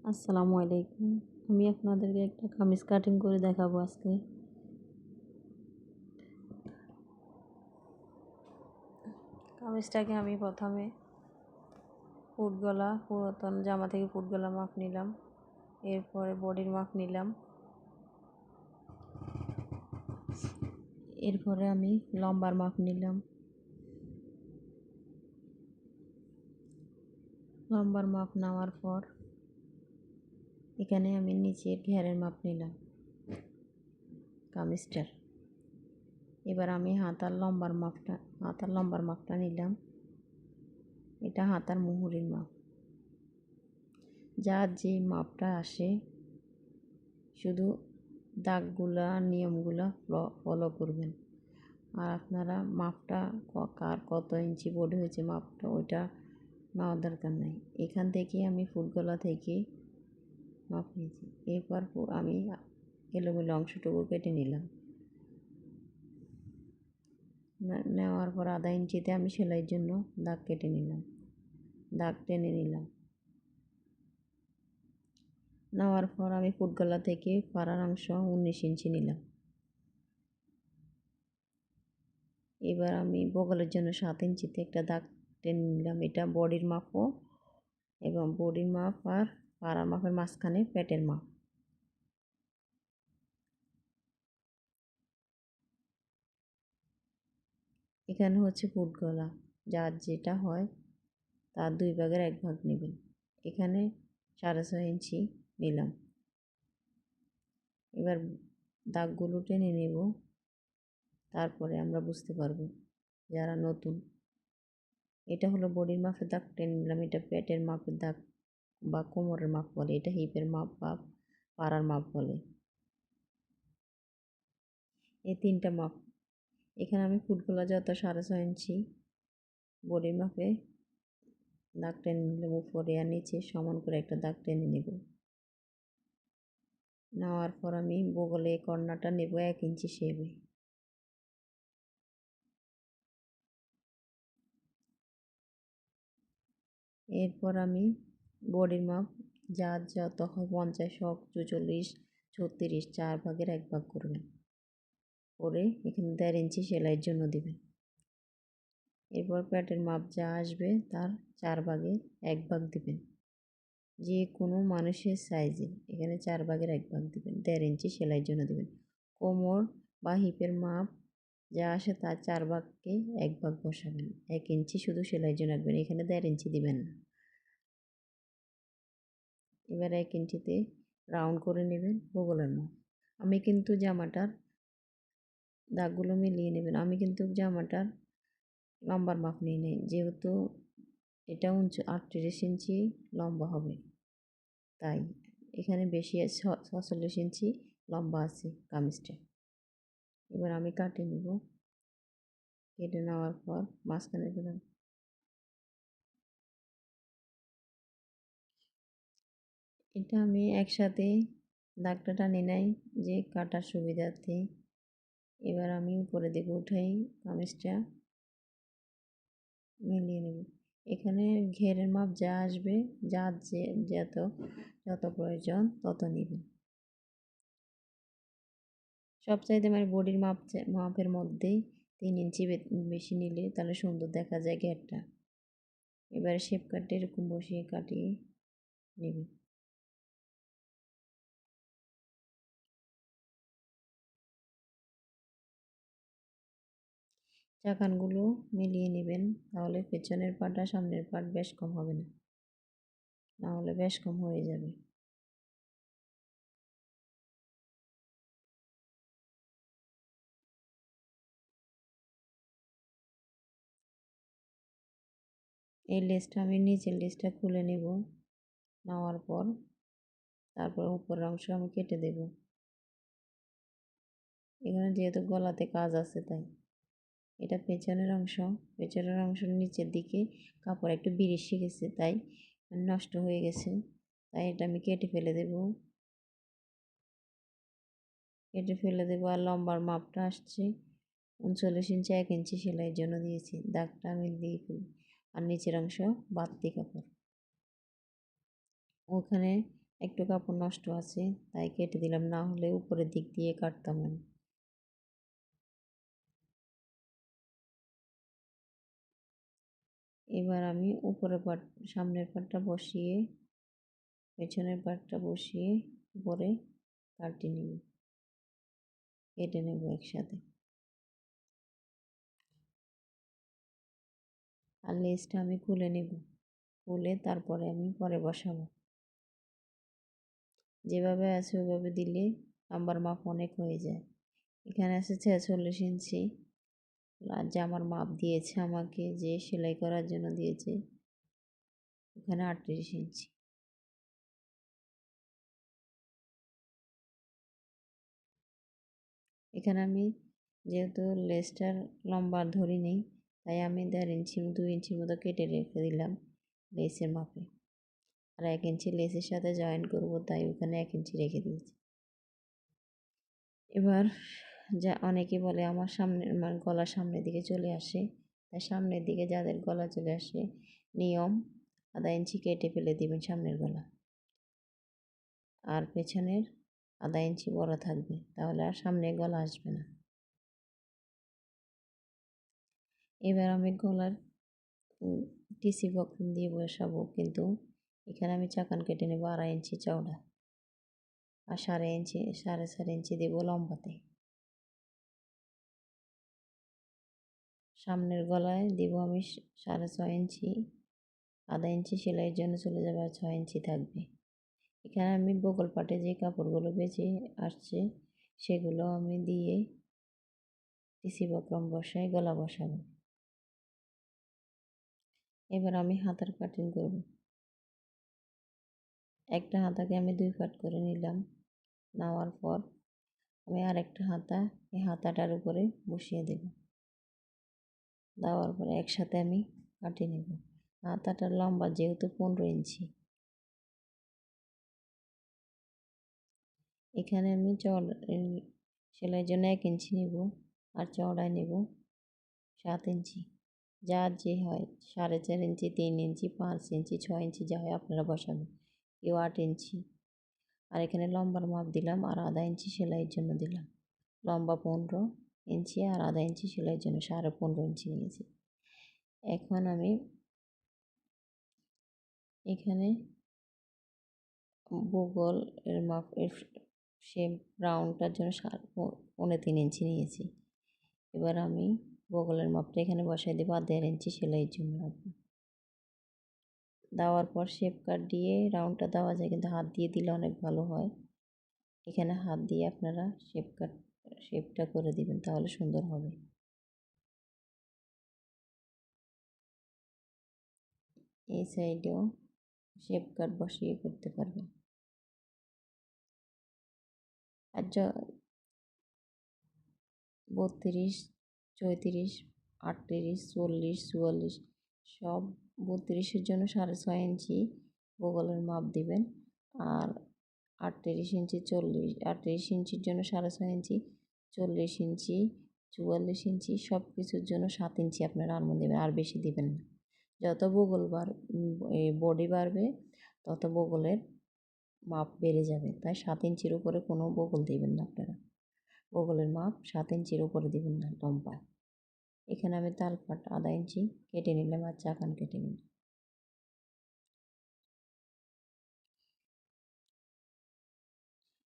আসসালামু আলাইকুম। আমি আপনাদেরকে একটা কামিজ কাটিং করে দেখাবো আজকে। কামিজটাকে আমি প্রথমে ফুট গলা, পুরাতন জামা থেকে ফুট গলা মাপ নিলাম, এরপরে বডির মাপ নিলাম, এরপরে আমি লম্বার মাপ নিলাম। লম্বার মাপ নেওয়ার পর এখানে আমি নিচের ঘেরের মাপ নিলাম কামিজটার। এবার আমি হাতার লম্বার মাপটা নিলাম। এটা হাতার মুহুরির মাপ। যার যে মাপটা আসে শুধু দাগগুলা নিয়মগুলা ফলো করবেন। আর আপনারা মাপটা কার কত ইঞ্চি বডি হয়েছে মাপটা ওইটা নেওয়ার দরকার নাই। এখান থেকে আমি ফুট গলা থেকে মাপ নিয়েছি। এরপর আমি এলোমেলো অংশটুকু কেটে নিলাম। নেওয়ার পর আধা ইঞ্চিতে আমি সেলাইয়ের জন্য দাগ কেটে নিলাম, দাগ টেনে নিলাম। নেওয়ার পর আমি ফুট গলা থেকে পাড়ার অংশ 19 ইঞ্চি নিলাম। এবার আমি বগলের জন্য 7 ইঞ্চিতে একটা দাগ টেনে নিলাম। এটা বডির মাপও এবং বডির মাপ আর পাড়ার মাপের মাঝখানে পেটের মাপ। এখানে হচ্ছে ফুট গলা, যার যেটা হয় তার 2 ভাগের 1 ভাগ নেবেন। এখানে 6.5 ইঞ্চি নিলাম। এবার দাগগুলো টেনে নেব, তারপরে আমরা বুঝতে পারবো যারা নতুন। এটা হলো বডির মাপের দাগ টেনে নিলাম। এটা পেটের মাপের দাগ বা কোমরের মাপ বলে, এটা হিপের মাপ বা পাড়ার মাপ বলে। এই 3টা মাপ। এখানে আমি ফুট গলা যত 6.5 ইঞ্চি বডির মাপে দাগ টেনে নিলাম। উপরে আর নিচে সমান করে একটা দাগ টেনে নেব। নেওয়ার পর আমি বগলে কর্নারটা নেব 1 ইঞ্চি শেপে। এরপর আমি বডির মাপ যার যত হয় 50 হোক 44 36 4 ভাগের 1 ভাগ করবেন, করে এখানে 1.5 ইঞ্চি সেলাইয়ের জন্য দেবেন। এরপর পেটের মাপ যা আসবে তার 4 ভাগের 1 ভাগ দিবেন। যে কোনো মানুষের সাইজে এখানে 4 ভাগের 1 ভাগ দিবেন, 1.5 ইঞ্চি সেলাইয়ের জন্য দেবেন। কোমর বা হিপের মাপ যা আসে তার 4 ভাগকে 1 ভাগ বসাবেন। 1 ইঞ্চি শুধু সেলাইয়ের জন্য রাখবেন, এখানে 1.5 ইঞ্চি দিবেন না। এবার 1 ইঞ্চিতে রাউন্ড করে নেবেন বগলের মাপ। আমি কিন্তু জামাটার দাগগুলো মিলিয়ে নেবেন। আমি কিন্তু জামাটার লম্বার মাপ নিয়ে নেই, যেহেতু এটা 38 ইঞ্চি লম্বা হবে, তাই এখানে বেশি 46 ইঞ্চি লম্বা আছে কামিজটা। এবার আমি কাটে নেব। কেটে নেওয়ার পর মাঝখানে দিলাম। এটা আমি একসাথে দাগটা টানি নাই যে কাটার সুবিধার্থে। এবার আমি উপরে দিকে উঠাই কামিজটা মিলিয়ে নেব। এখানে ঘেরের মাপ যা আসবে, যার যত প্রয়োজন তত নেবেন। সবচাইতে মানে বডির মাপের মধ্যেই 3 ইঞ্চি বেশি নিলে তাহলে সুন্দর দেখা যায় ঘেরটা। এবারে শেপ কাটে এরকম বসিয়ে কাটিয়ে নেবেন। চাকানগুলো মিলিয়ে নেবেন, তাহলে পেছনের পাট আর সামনের পাট বেশ কম হবে না, নাহলে বেশ কম হয়ে যাবে। এই লেসটা আমি নিচের লেসটা খুলে নেব। নেওয়ার পর তারপর উপরের অংশ আমি কেটে দেব। এখানে যেহেতু গলাতে কাজ আছে তাই এটা পেছনের অংশ নিচের দিকে কাপড় একটু বিরিশে গেছে, তাই নষ্ট হয়ে গেছে, তাই এটা আমি কেটে ফেলে দেব। আর লম্বার মাপটা আসছে 39 ইঞ্চি, 1 ইঞ্চি সেলাইয়ের জন্য দিয়েছি। দাগটা আমি দিয়ে ফেলি। আর নিচের অংশ বাড়তি কাপড়, ওখানে একটু কাপড় নষ্ট আছে তাই কেটে দিলাম, না হলে উপরের দিক দিয়ে কাটতাম আমি। এবার আমি উপরের পাট, সামনের পাটটা বসিয়ে পেছনের পাটটা বসিয়ে উপরে কাটিয়ে নেব, কেটে নেব একসাথে। আর লেসটা আমি খুলে নেব, খুলে তারপরে আমি পরে বসাবো। যেভাবে আছে ওইভাবে দিলে আমার মাপ অনেক হয়ে যায়। এখানে আছে 46 ইঞ্চি, আর জামার মাপ দিয়েছে আমাকে, যে সেলাই করার জন্য দিয়েছে এখানে 38 ইঞ্চি। এখানে আমি যেহেতু লেসটার লম্বা ধরি নেই, তাই আমি 1.5 ইঞ্চি 2 ইঞ্চির মতো কেটে রেখে দিলাম লেসের মাপে। আর 1 ইঞ্চি লেসের সাথে জয়েন করব, তাই ওখানে 1 ইঞ্চি রেখে দিয়েছি। এবার যা অনেকে বলে আমার সামনের মানে গলার সামনের দিকে চলে আসে, তাই সামনের দিকে যাদের গলা চলে আসে নিয়ম 1/2 ইঞ্চি কেটে ফেলে দিবেন সামনের গলা, আর পেছনের 1/2 ইঞ্চি বড় থাকবে, তাহলে আর সামনে গলা আসবে না। এবার আমি গলার টিসি বক্রম দিয়ে বসাবো, কিন্তু এখানে আমি চাকান কেটে নেব 2.5 ইঞ্চি চওড়া, আর 4.5 ইঞ্চি দেবো লম্বাতে। সামনের গলায় দেব আমি 6.5 ইঞ্চি, 1/2 ইঞ্চি সেলাইয়ের জন্য চলে যাবে, আর 6 ইঞ্চি থাকবে। এখানে আমি বগল পাটে যে কাপড়গুলো বেঁচে আসছে সেগুলো আমি দিয়ে টিসি বক্রম বসাই গলা বসাবো। এবার আমি হাতার কাটিং করব। একটা হাতাকে আমি 2 পাট করে নিলাম, নেওয়ার পর আমি আরেকটা হাতা এই হাতাটার উপরে বসিয়ে দেব, দেওয়ার পরে একসাথে আমি কাটিয়ে নেব। হাতাটার লম্বা যেহেতু 15 ইঞ্চি, এখানে আমি সেলাইয়ের জন্য 1 ইঞ্চি নেব, আর চওড়ায় নেব 7 ইঞ্চি। যার যে হয় 4.5 ইঞ্চি, 3 ইঞ্চি, 5 ইঞ্চি, 6 ইঞ্চি যা হয় আপনারা বসাবেন, কেউ 8 ইঞ্চি। আর এখানে লম্বার মাপ দিলাম, আর 1/2 ইঞ্চি সেলাইয়ের জন্য দিলাম। লম্বা 15 ইঞ্চি আর 1/2 ইঞ্চি সেলাইয়ের জন্য 15.5 ইঞ্চি নিয়েছি। এখন আমি এখানে বগল এর মাপ শেপ রাউন্ডটার জন্য 3.5 ইঞ্চি নিয়েছি। এবার আমি বগলের মাপটা এখানে বসাই দেবো, আর 1.5 ইঞ্চি সেলাইয়ের জন্য রাখবো। দেওয়ার পর শেপ কাট দিয়ে রাউন্ডটা দেওয়া যায়, কিন্তু হাত দিয়ে দিলে অনেক ভালো হয়। এখানে হাত দিয়ে আপনারা শেপটা করে দিবেন, তাহলে সুন্দর হবে। এই সাইডেও শেপ কাট বসিয়ে করতে পারবেন। আর 32, 34, 38, 40, 44 সব 32-এর জন্য 6.5 ইঞ্চি বগলের মাপ দিবেন, আর 38 ইঞ্চি 38 ইঞ্চির জন্য 6.5 ইঞ্চি, 40 ইঞ্চি, 44 ইঞ্চি সব কিছুর জন্য 7 ইঞ্চি আপনারা আরমোন দেবেন, আর বেশি দিবেন না। যত বগল বডি বাড়বে তত বগলের মাপ বেড়ে যাবে, তাই 7 ইঞ্চির উপরে কোনো বগল দিবেন না আপনারা। বগলের মাপ 7 ইঞ্চির উপরে দিবেন না লম্বা। এখানে আমি তালপাট 1/2 ইঞ্চি কেটে নিলাম, আর চাকান কেটে নিলাম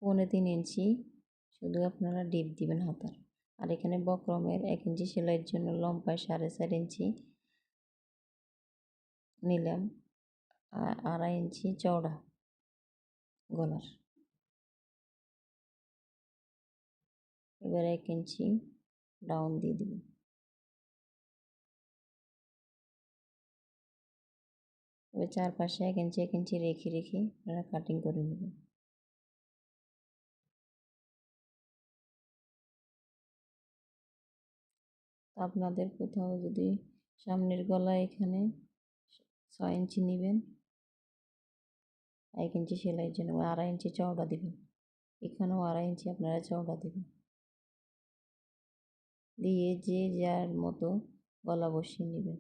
3.5 ইঞ্চি, শুধু আপনারা ডিপ দিবেন হাতার। আর এখানে বক্রমের 1 ইঞ্চি সেলাইয়ের জন্য লম্বায় 4.5 ইঞ্চি নিলাম, আর 2.5 ইঞ্চি চওড়া গলার। এবার 1 ইঞ্চি ডাউন দিয়ে দিবেন। এবার চারপাশে 1 ইঞ্চি 1 ইঞ্চি রেখে রেখে আপনারা কাটিং করে নেবেন। আপনাদের কোথাও যদি সামনের গলা এখানে 6 ইঞ্চি নেবেন, 1 ইঞ্চি সেলাইয়ের জন্য 2.5 ইঞ্চি চওড়া দেবেন। এখানেও 2.5 ইঞ্চি আপনারা চওড়া দেবেন, দিয়ে যে যার মতো গলা বসিয়ে নেবেন।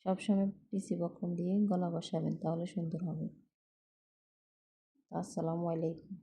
সবসময় পিসি বক্রম দিয়ে গলা বসাবেন, তাহলে সুন্দর হবে। আসসালামু আলাইকুম।